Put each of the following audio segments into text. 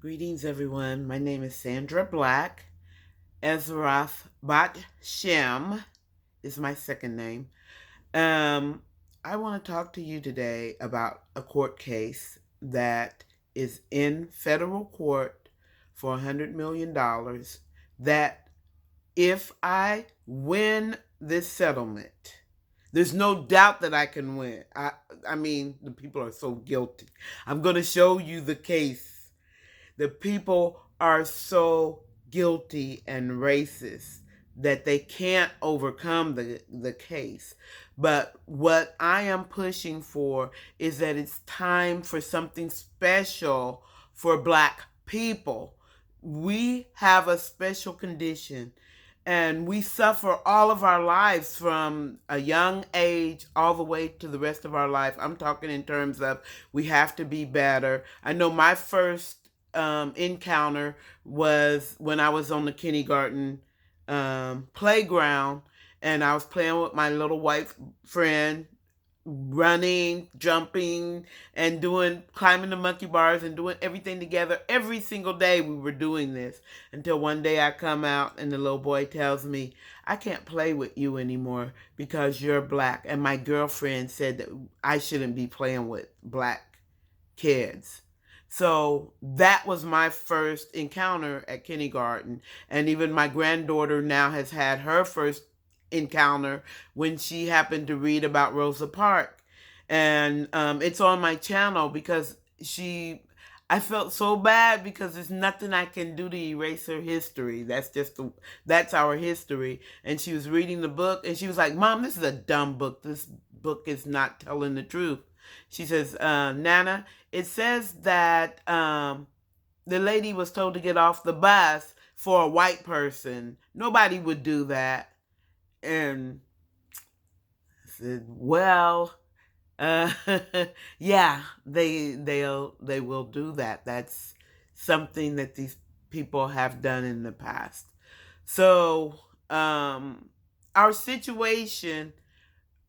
Greetings, everyone. My name is Sandra Black. Ezrath Bat Shem is my second name. Um, I want to talk to you today about a court case that is in federal court for $100 million. That if I win this settlement, there's no doubt that I can win. I mean, the people are so guilty. I'm going to show you the case. The people are so guilty and racist that they can't overcome the case. But what I am pushing for is that it's time for something special for Black people. We have a special condition and we suffer all of our lives from a young age all the way to the rest of our life. I'm talking in terms of we have to be better. I know my first encounter was when I was on the kindergarten playground, and I was playing with my little white friend, running, jumping, and climbing the monkey bars and doing everything together. Every single day we were doing this until one day I come out and the little boy tells me, I can't play with you anymore because you're Black. And my girlfriend said that I shouldn't be playing with Black kids. So that was my first encounter at kindergarten. And even my granddaughter now has had her first encounter when she happened to read about Rosa Parks. And it's on my channel because I felt so bad because there's nothing I can do to erase her history. That's our history. And she was reading the book and she was like, Mom, this is a dumb book. This book is not telling the truth. She says, Nana, it says that the lady was told to get off the bus for a white person. Nobody would do that. And I said, well, yeah, they will do that. That's something that these people have done in the past. So our situation,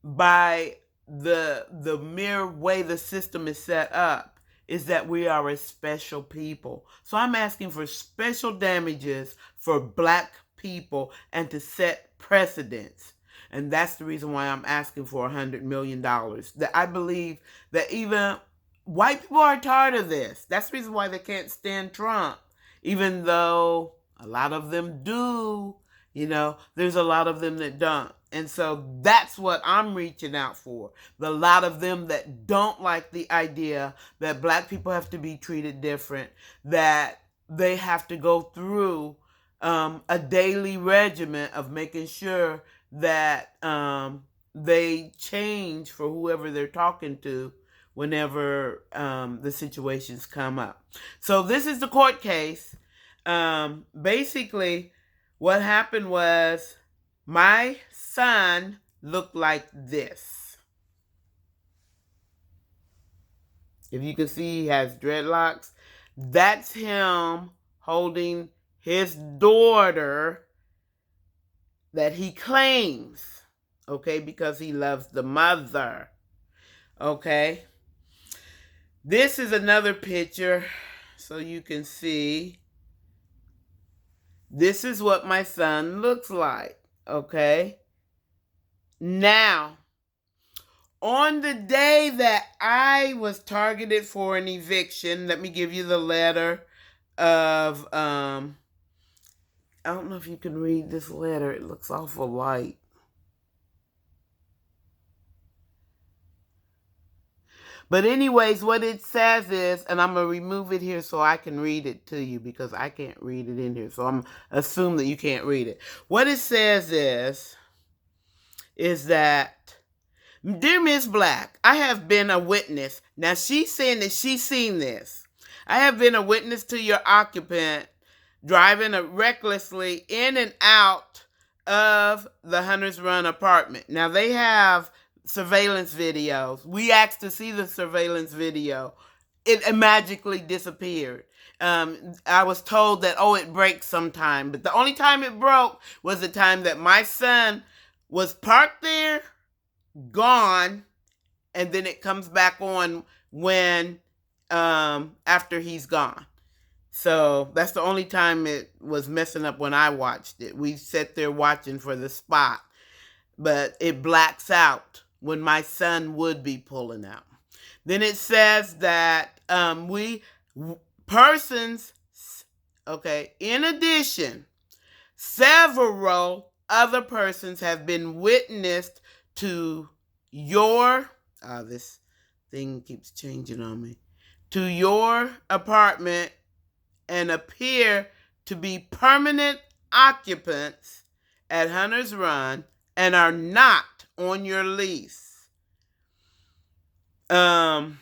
by the mere way the system is set up, is that we are a special people. So I'm asking for special damages for Black people and to set precedents. And that's the reason why I'm asking for $100 million. That I believe that even white people are tired of this. That's the reason why they can't stand Trump. Even though a lot of them do, there's a lot of them that don't. And so that's what I'm reaching out for. The lot of them that don't like the idea that Black people have to be treated different, that they have to go through a daily regimen of making sure that they change for whoever they're talking to whenever the situations come up. So this is the court case. Basically, what happened was my son looked like this. If you can see, he has dreadlocks. That's him holding his daughter that he claims, okay, because he loves the mother, okay? This is another picture so you can see. This is what my son looks like, okay? Now, on the day that I was targeted for an eviction, let me give you the letter of, I don't know if you can read this letter. It looks awful light. But anyways, what it says is, and I'm going to remove it here so I can read it to you because I can't read it in here. So I'm assume that you can't read it. What it says is that, Dear Miss Black, I have been a witness. Now she's saying that she's seen this. I have been a witness to your occupant driving recklessly in and out of the Hunters Run apartment. Now they have surveillance videos. We asked to see the surveillance video. It magically disappeared. I was told that, it breaks sometime. But the only time it broke was the time that my son was parked there, gone, and then it comes back on when after he's gone. So that's the only time it was messing up when I watched it. We sat there watching for the spot, but it blacks out when my son would be pulling out. Then it says that persons, okay, in addition, several other persons have been witnessed to your, this thing keeps changing on me, to your apartment and appear to be permanent occupants at Hunter's Run and are not on your lease. Other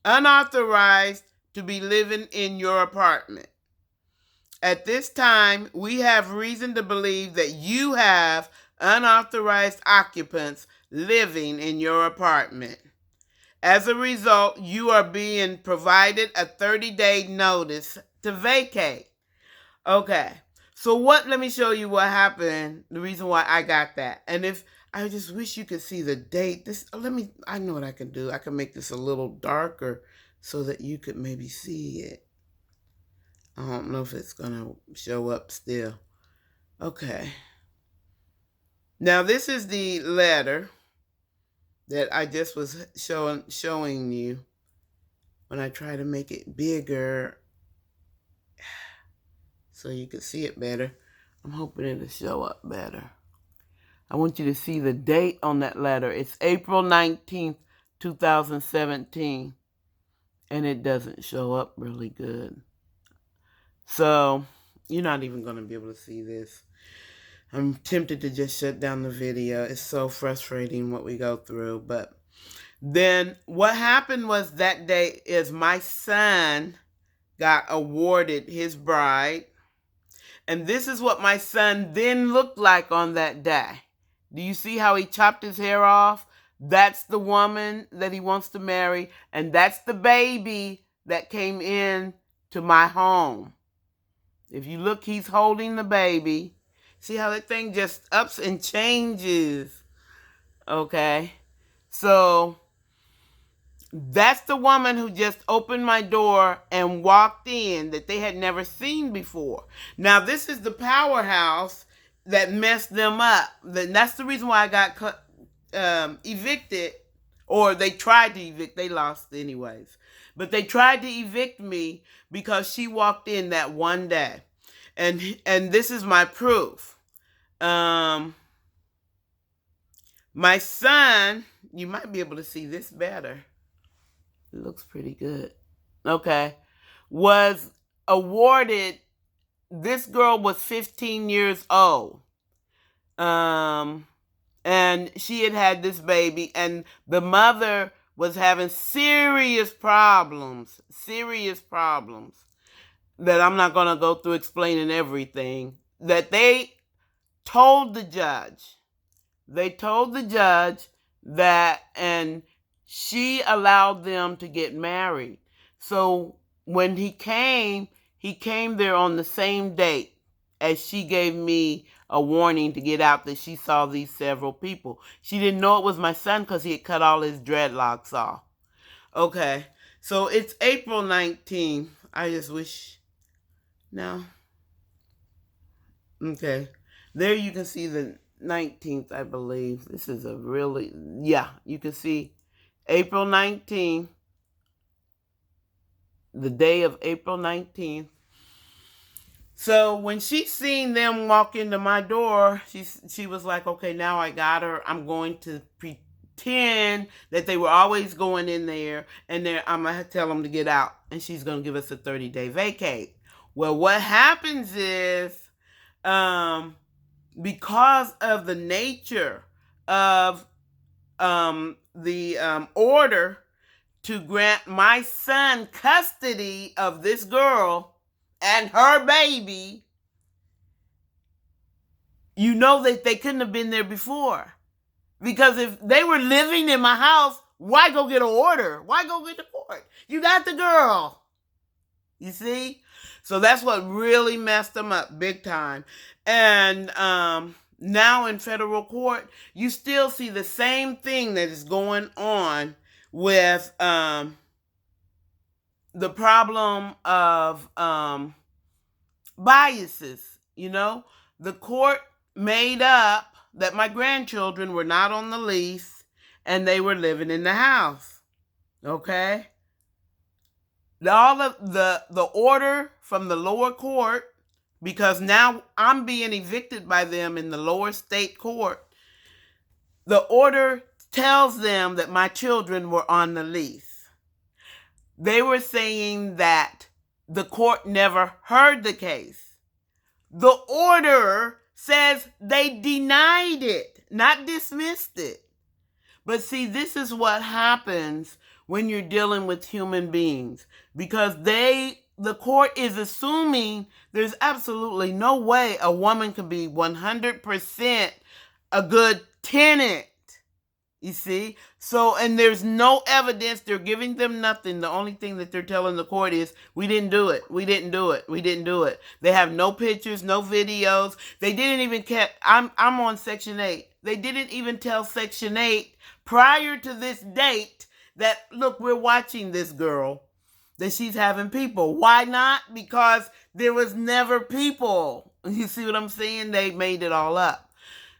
unauthorized to be living in your apartment. At this time, we have reason to believe that you have unauthorized occupants living in your apartment. As a result, you are being provided a 30-day notice to vacate. Okay. So let me show you what happened, the reason why I got that. And if I just wish you could see the date. I know what I can do. I can make this a little darker so that you could maybe see it. I don't know if it's going to show up still. Okay. Now this is the letter that I just was showing you. When I try to make it bigger so you can see it better, I'm hoping it'll show up better. I want you to see the date on that letter. It's April 19th, 2017. And it doesn't show up really good. So, you're not even going to be able to see this. I'm tempted to just shut down the video. It's so frustrating what we go through. But then what happened was that day is my son got awarded his bride. And this is what my son then looked like on that day. Do you see how he chopped his hair off? That's the woman that he wants to marry. And that's the baby that came in to my home. If you look, he's holding the baby. See how that thing just ups and changes. Okay. So that's the woman who just opened my door and walked in that they had never seen before. Now, this is the powerhouse that messed them up. That's the reason why I got evicted, or they tried to evict. They lost anyways. But they tried to evict me because she walked in that one day. And this is my proof. My son, you might be able to see this better. It looks pretty good. Okay. Was awarded, this girl was 15 years old. And she had this baby, and the mother was having serious problems that I'm not going to go through explaining everything, that they told the judge. They told the judge that, and she allowed them to get married. So when he came there on the same date as she gave me a warning to get out, that she saw these several people. She didn't know it was my son because he had cut all his dreadlocks off. Okay, so it's April 19th. I just wish, no. Okay, there you can see the 19th, I believe. This is a really, yeah, you can see April 19th, the day of April 19th. So when she seen them walk into my door, she was like, okay, now I got her. I'm going to pretend that they were always going in there, and I'm going to tell them to get out, and she's going to give us a 30-day vacate. Well, what happens is, because of the nature of the order to grant my son custody of this girl and her baby, you know that they couldn't have been there before. Because if they were living in my house, why go get an order? Why go get the court? You got the girl. You see? So that's what really messed them up big time. And now in federal court, you still see the same thing that is going on with the problem of biases. The court made up that my grandchildren were not on the lease and they were living in the house. Okay? All of the order from the lower court, because now I'm being evicted by them in the lower state court, the order tells them that my children were on the lease. They were saying that the court never heard the case. The order says they denied it, not dismissed it. But see, this is what happens when you're dealing with human beings, because the court is assuming there's absolutely no way a woman can be 100% a good tenant. You see? So, and there's no evidence. They're giving them nothing. The only thing that they're telling the court is, we didn't do it. We didn't do it. We didn't do it. They have no pictures, no videos. They didn't even I'm on Section 8. They didn't even tell Section 8 prior to this date that, look, we're watching this girl, that she's having people. Why not? Because there was never people. You see what I'm saying? They made it all up.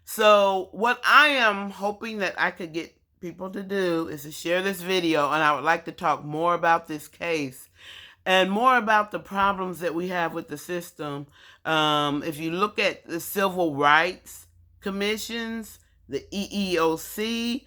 So what I am hoping that I could get people to do is to share this video, and I would like to talk more about this case and more about the problems that we have with the system. If you look at the civil rights commissions, the EEOC,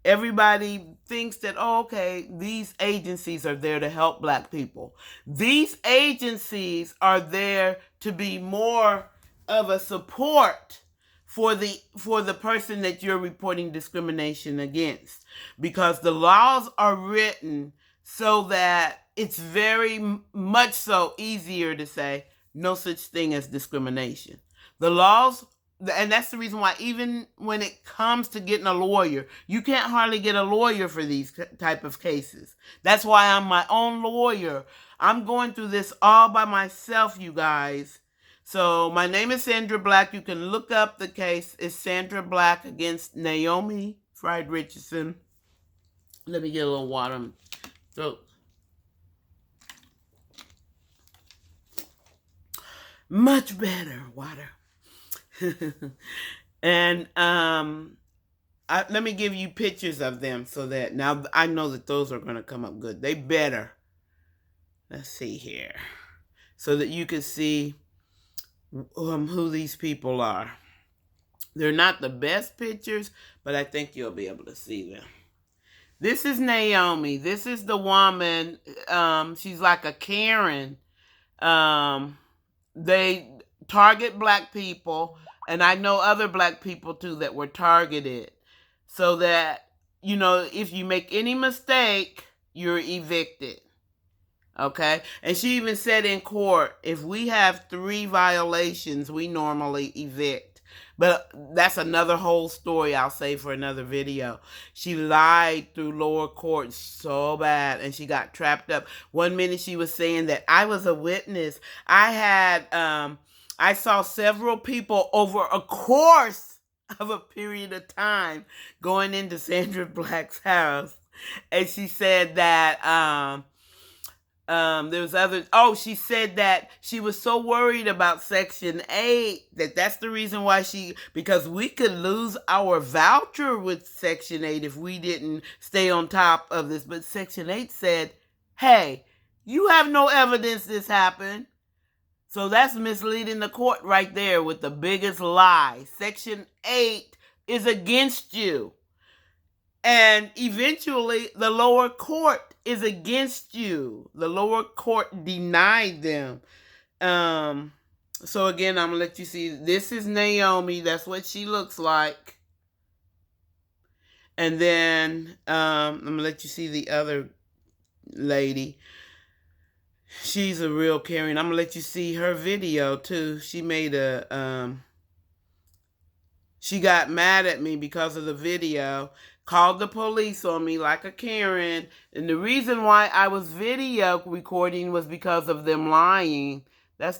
everybody thinks that, oh, okay, these agencies are there to help Black people. These agencies are there to be more of a support for the person that you're reporting discrimination against, because the laws are written so that it's very much so easier to say no such thing as discrimination. The laws, and that's the reason why even when it comes to getting a lawyer, you can't hardly get a lawyer for these type of cases. That's why I'm my own lawyer. I'm going through this all by myself, you guys. So my name is Sandra Black. You can look up the case. It's Sandra Black against Naomi Fried Richardson. Let me get a little water in my throat. Much better water. And let me give you pictures of them so that now I know that those are going to come up good. They better. Let's see here. So that you can see who these people are. They're not the best pictures, but I think you'll be able to see them. This is Naomi. This is the woman. She's like a Karen. They target Black people, and I know other Black people too that were targeted, so that, if you make any mistake, you're evicted. Okay? And she even said in court, if we have 3 violations, we normally evict. But that's another whole story I'll save for another video. She lied through lower court so bad, and she got trapped up. One minute she was saying that I was a witness. I saw several people over a course of a period of time going into Sandra Black's house. And she said that there was others. Oh, she said that she was so worried about Section 8 that's the reason why because we could lose our voucher with Section 8 if we didn't stay on top of this. But Section 8 said, hey, you have no evidence this happened. So that's misleading the court right there with the biggest lie. Section 8 is against you. And eventually, the lower court is against you. The lower court denied them. So again, I'm going to let you see. This is Naomi. That's what she looks like. And then I'm going to let you see the other lady. She's a real Karen. I'm going to let you see her video, too. She made she got mad at me because of the video. Called the police on me like a Karen. And the reason why I was video recording was because of them lying. This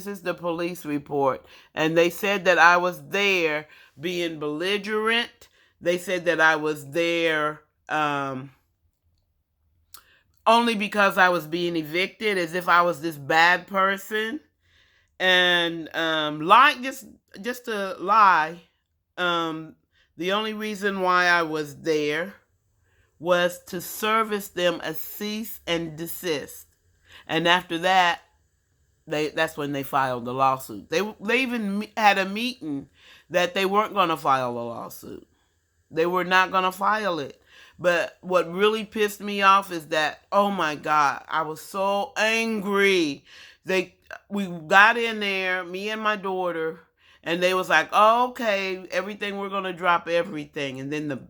is the police report. And they said that I was there being belligerent. They said that I was there only because I was being evicted, as if I was this bad person. And lie, just to lie. Um, the only reason why I was there was to service them a cease and desist. And after that, that's when they filed the lawsuit. They even had a meeting that they weren't going to file a lawsuit. They were not going to file it. But what really pissed me off is that, oh my God, I was so angry. We got in there, me and my daughter, and they was like, oh, okay, everything, we're going to drop everything. And then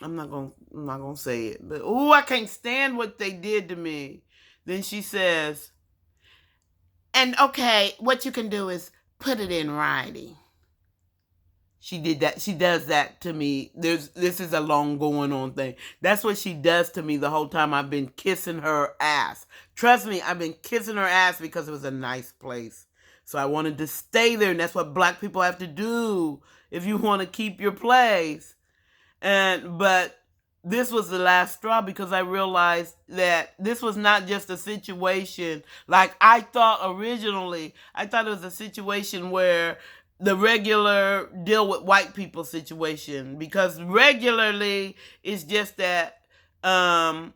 I'm not gonna say it, but oh, I can't stand what they did to me. Then she says, and okay, what you can do is put it in writing. She did that. She does that to me. This is a long going on thing. That's what she does to me the whole time I've been kissing her ass. Trust me, I've been kissing her ass because it was a nice place. So I wanted to stay there, and that's what black people have to do if you want to keep your place. But this was the last straw, because I realized that this was not just a situation like I thought originally. I thought it was a situation where the regular deal with white people situation, because regularly it's just that they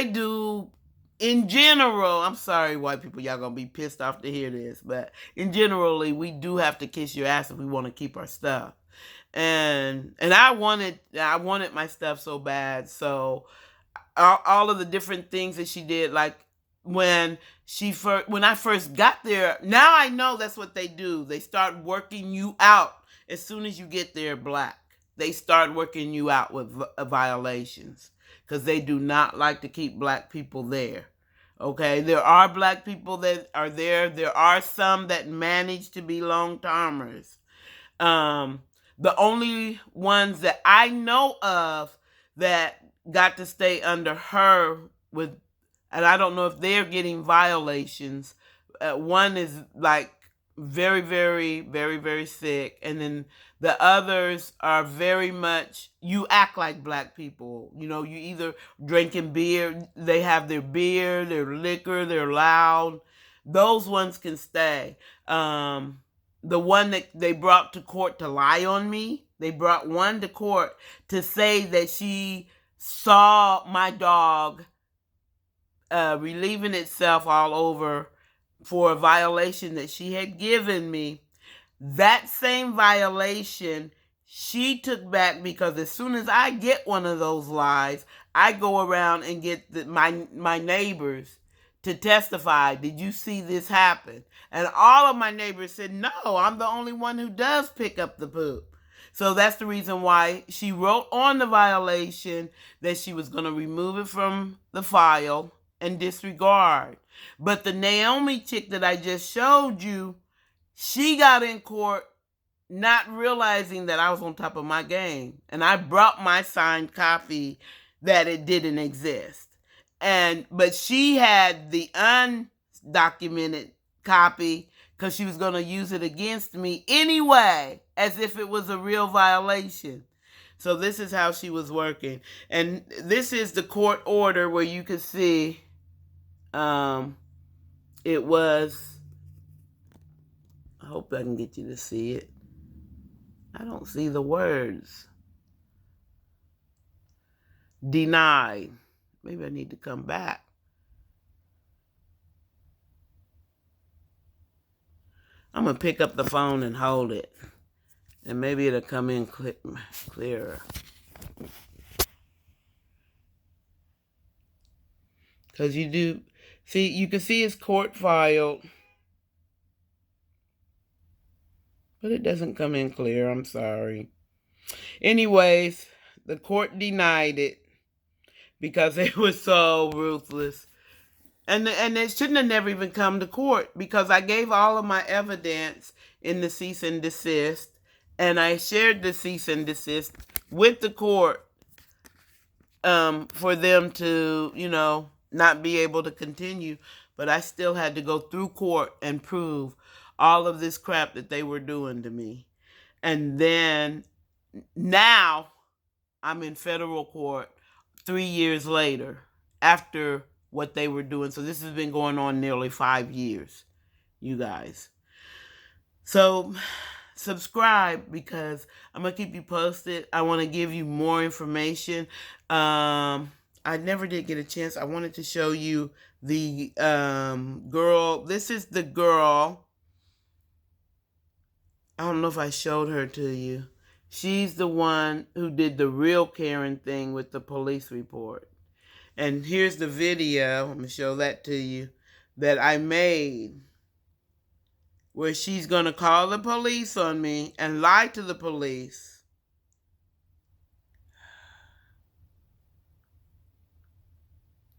do in general. I'm sorry, white people, y'all gonna be pissed off to hear this, but in generally we do have to kiss your ass if we want to keep our stuff. And I wanted my stuff so bad. So all of the different things that she did, like when I first got there, now I know that's what they do. They start working you out as soon as you get there black. They start working you out with violations, because they do not like to keep black people there. Okay, there are black people that are there. There are some that manage to be long-termers. The only ones that I know of that got to stay under her with, and I don't know if they're getting violations. One is like very, very, very, very sick, and then the others are very much, you act like black people. You either drinking beer, they have their beer, their liquor, they're loud. Those ones can stay. The one that they brought to court to lie on me, they brought one to court to say that she saw my dog relieving itself all over for a violation that she had given me. That same violation she took back, because as soon as I get one of those lies, I go around and get my neighbors to testify. Did you see this happen? And all of my neighbors said, no, I'm the only one who does pick up the poop. So that's the reason why she wrote on the violation that she was going to remove it from the file and disregard. But the Naomi chick that I just showed you, she got in court not realizing that I was on top of my game. And I brought my signed copy that it didn't exist. But she had the undocumented copy, because she was going to use it against me anyway, as if it was a real violation. So this is how she was working. And this is the court order where you can see it was, I hope I can get you to see it. I don't see the words. Denied. Maybe I need to come back. I'm going to pick up the phone and hold it, and maybe it'll come in clearer. Because you can see it's court filed, but it doesn't come in clear. I'm sorry. Anyways, the court denied it because it was so ruthless. And it shouldn't have never even come to court, because I gave all of my evidence in the cease and desist, and I shared the cease and desist with the court for them to, not be able to continue. But I still had to go through court and prove all of this crap that they were doing to me. And then now I'm in federal court 3 years later. after what they were doing. So this has been going on nearly 5 years, you guys. So subscribe because I'm gonna keep you posted. I want to give you more information. I never did get a chance. I wanted to show you the girl. This is the girl. I don't know if I showed her to you. She's the one who did the real Karen thing with the police report. And here's the video. I'm gonna show that to you that I made, where she's going to call the police on me and lie to the police.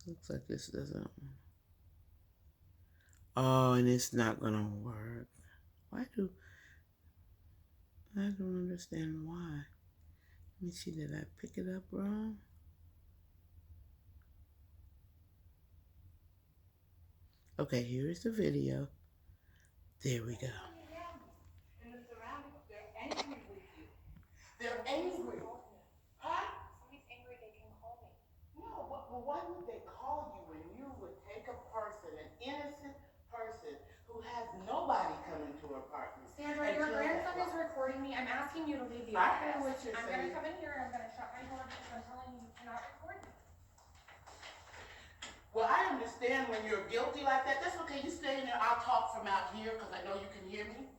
Looks like this doesn't. Oh, and it's not going to work. I don't understand why. Let me see, did I pick it up wrong? Okay, here is the video. There we go. They're angry. Huh? Somebody's angry, they can call me. No, but why would they call you when you would take a person, an innocent person, who has nobody coming to her apartment? Sandra, your grandson is recording me. I'm asking you to leave the office. I'm going to come in here and I'm going to shut my door because I'm telling you cannot record me. Well, I understand when you're guilty like that. That's okay. You stay in there. I'll talk from out here because I know you can hear me.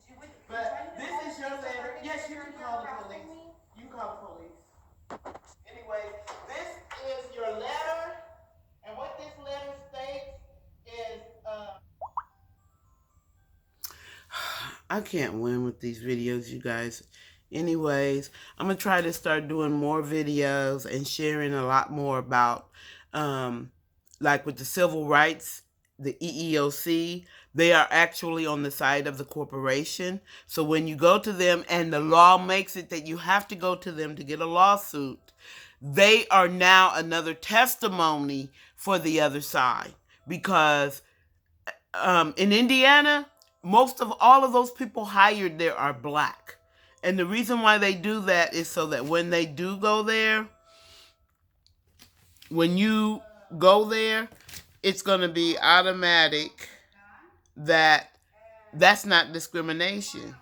But this is your letter. Yes, you can call the police. You can call the police. Anyway, this is your letter. And what this letter states is, I can't win with these videos, you guys. Anyways, I'm going to try to start doing more videos and sharing a lot more about, like with the civil rights, the EEOC, they are actually on the side of the corporation. So when you go to them and the law makes it that you have to go to them to get a lawsuit, they are now another testimony for the other side. Because in Indiana, most of all of those people hired there are black. And the reason why they do that is so that when they do go there, when you go there, it's going to be automatic that that's not discrimination.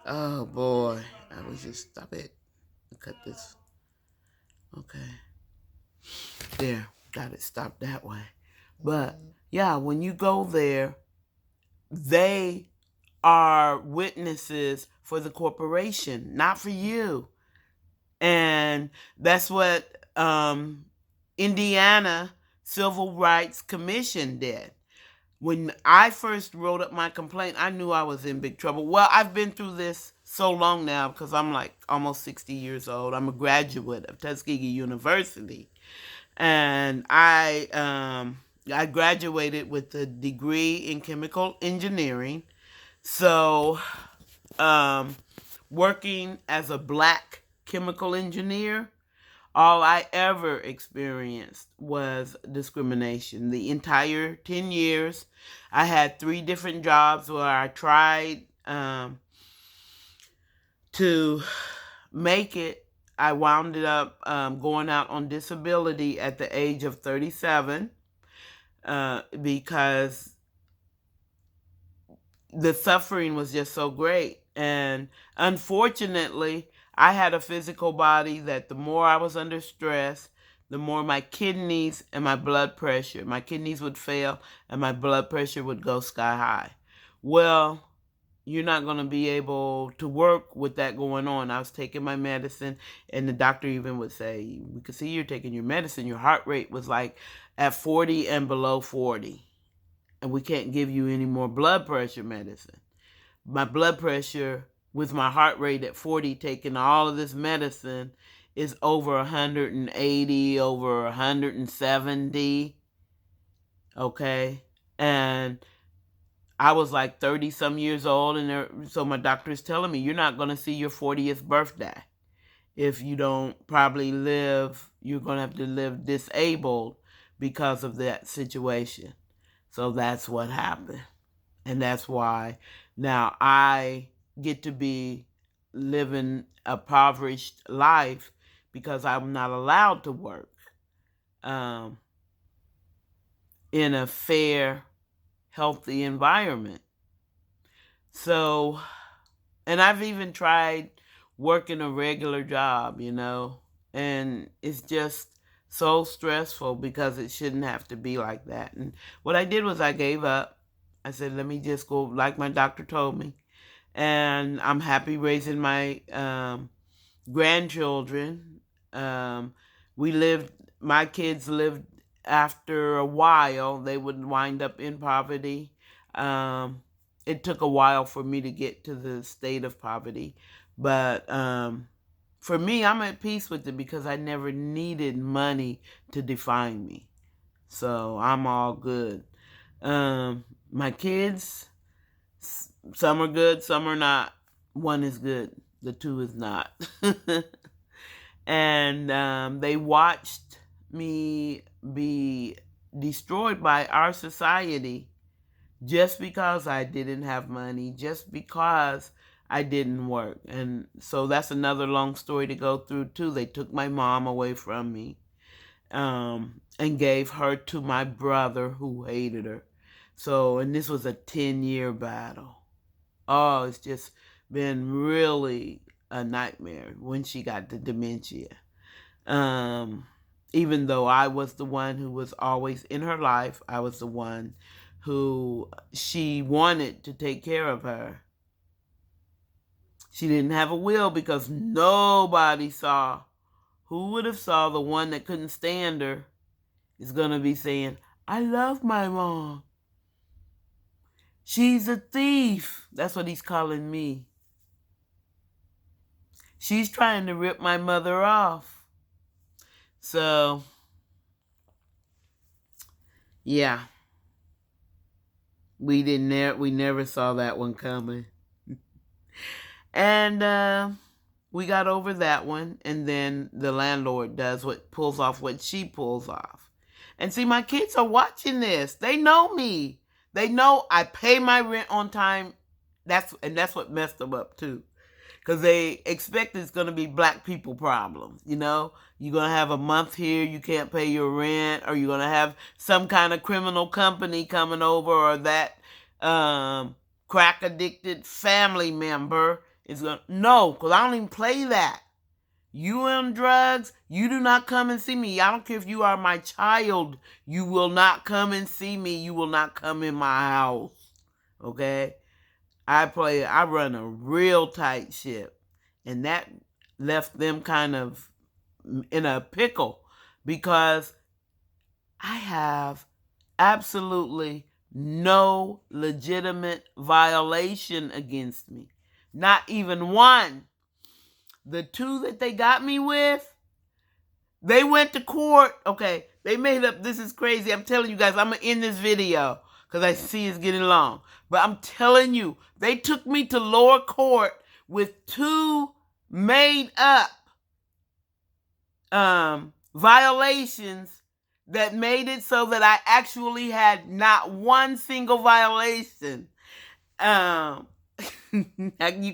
Oh boy, I was just stop it. Cut this. Okay. There, got it stopped that way. But yeah, when you go there, they are witnesses for the corporation, not for you. And that's what Indiana Civil Rights Commission did. When I first wrote up my complaint, I knew I was in big trouble. Well, I've been through this so long now because I'm like almost 60 years old. I'm a graduate of Tuskegee University. And I graduated with a degree in chemical engineering. So working as a black chemical engineer, all I ever experienced was discrimination. The entire 10 years, I had 3 different jobs where I tried to make it. I wound up going out on disability at the age of 37 because the suffering was just so great. And unfortunately, I had a physical body that the more I was under stress, the more my kidneys and my blood pressure, my kidneys would fail and my blood pressure would go sky high. Well, you're not going to be able to work with that going on. I was taking my medicine, and the doctor even would say, we could see you're taking your medicine. Your heart rate was like at 40 and below 40. And we can't give you any more blood pressure medicine. My blood pressure with my heart rate at 40, taking all of this medicine, is over 180, over 170. Okay? And I was like 30 some years old, and so my doctor is telling me, you're not going to see your 40th birthday. If you don't probably live, you're going to have to live disabled because of that situation. So that's what happened. And that's why now I get to be living a impoverished life because I'm not allowed to work. in a fair, healthy environment. So, and I've even tried working a regular job, and it's just so stressful because it shouldn't have to be like that. And what I did was I gave up. I said, let me just go like my doctor told me. And I'm happy raising my grandchildren. Um, my kids lived, after a while, they would wind up in poverty. Um, it took a while for me to get to the state of poverty. But for me, I'm at peace with it because I never needed money to define me. So I'm all good. My kids, some are good, some are not. One is good, the two is not. And they watched me be destroyed by our society just because I didn't have money, just because I didn't work. And so that's another long story to go through too. They took my mom away from me, and gave her to my brother who hated her. So, and this was a 10-year battle. Oh, it's just been really a nightmare when she got the dementia. Um, Even though I was the one who was always in her life, I was the one who she wanted to take care of her. She didn't have a will because nobody saw. Who would have saw the one that couldn't stand her is going to be saying, I love my mom. She's a thief. That's what he's calling me. She's trying to rip my mother off. So, yeah. We never saw that one coming. And we got over that one, and then the landlord pulls off what she pulls off. And see, my kids are watching this. They know me. They know I pay my rent on time. That's what messed them up too. Because they expect it's going to be black people problems. You're going to have a month here, you can't pay your rent, or you're going to have some kind of criminal company coming over, or that crack addicted family member is going to, no, because I don't even play that. You on drugs, you do not come and see me. I don't care if you are my child. You will not come and see me. You will not come in my house. Okay? I run a real tight ship, and that left them kind of in a pickle because I have absolutely no legitimate violation against me. Not even one. The two that they got me with, they went to court. Okay, they made up, this is crazy. I'm telling you guys, I'm going to end this video because I see it's getting long. But I'm telling you, they took me to lower court with two made up violations that made it so that I actually had not one single violation. You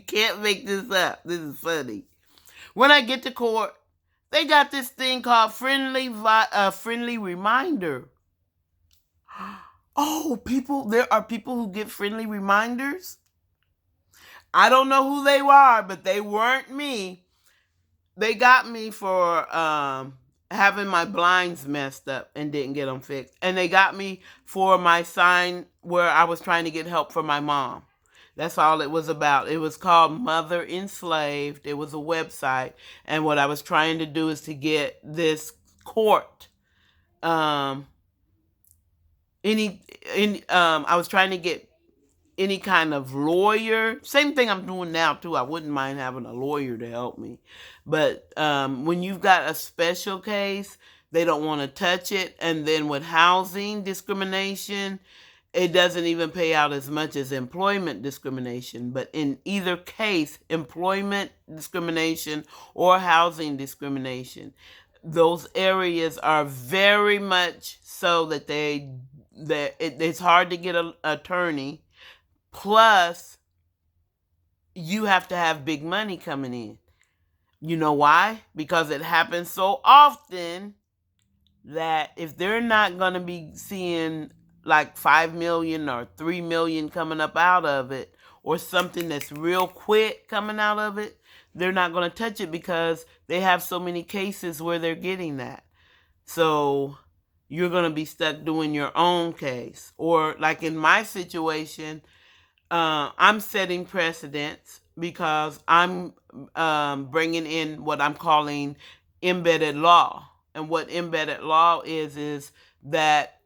can't make this up. This is funny. When I get to court, they got this thing called friendly reminder. Oh, there are people who get friendly reminders. I don't know who they are, but they weren't me. They got me for having my blinds messed up and didn't get them fixed. And they got me for my sign where I was trying to get help for my mom. That's all it was about. It was called Mother Enslaved. It was a website. And what I was trying to do is to get this court. I was trying to get any kind of lawyer. Same thing I'm doing now too. I wouldn't mind having a lawyer to help me. But when you've got a special case, they don't want to touch it. And then with housing discrimination, it doesn't even pay out as much as employment discrimination. But in either case, employment discrimination or housing discrimination, those areas are very much so that it's hard to get an attorney. Plus, you have to have big money coming in. You know why? Because it happens so often that if they're not going to be seeing like 5 million or 3 million coming up out of it, or something that's real quick coming out of it, they're not going to touch it because they have so many cases where they're getting that. So you're going to be stuck doing your own case. Or like in my situation, I'm setting precedents because I'm bringing in what I'm calling embedded law. And what embedded law is that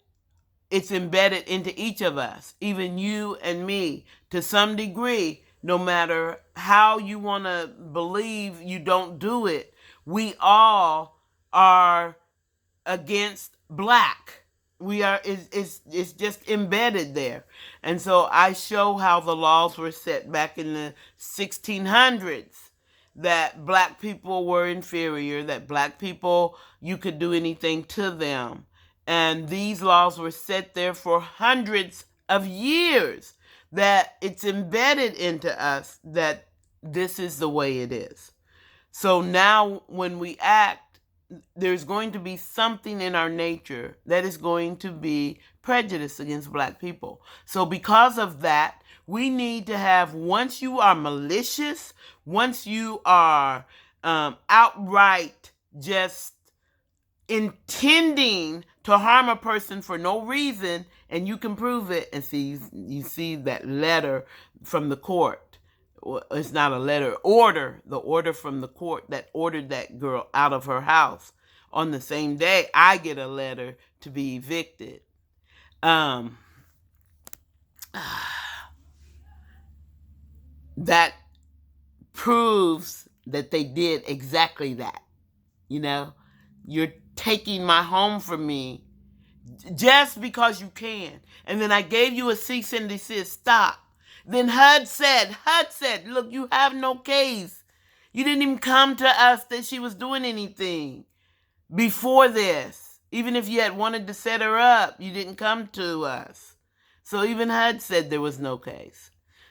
it's embedded into each of us, even you and me, to some degree. No matter how you want to believe you don't do it, we all are against black. We are, it's just embedded there. And so I show how the laws were set back in the 1600s, that black people were inferior, that black people, you could do anything to them. And these laws were set there for hundreds of years, that it's embedded into us that this is the way it is. So now when we act, there's going to be something in our nature that is going to be prejudice against black people. So because of that, we need to have, once you are malicious, once you are outright just intending to harm a person for no reason, and you can prove it, and you see that letter from the court. It's not a letter, order, the order from the court that ordered that girl out of her house. On the same day, I get a letter to be evicted. That proves that they did exactly that. You know, you're taking my home from me just because you can. And then I gave you a cease and desist. Stop. Then HUD said, look, you have no case. You didn't even come to us that she was doing anything before this. Even if you had wanted to set her up, you didn't come to us. So even HUD said there was no case.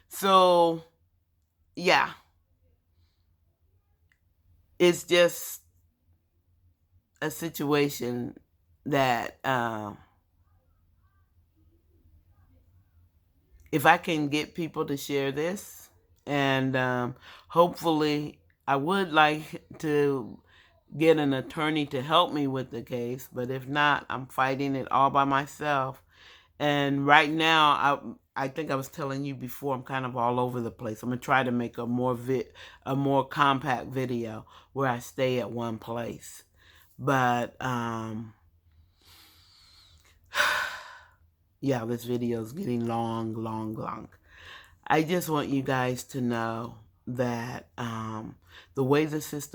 So, yeah. It's just a situation that if I can get people to share this, and hopefully I would like to get an attorney to help me with the case, but if not, I'm fighting it all by myself. And right now, I think I was telling you before, I'm kind of all over the place. I'm gonna try to make a more compact video where I stay at one place. But yeah, this video is getting long. I just want you guys to know that the way the system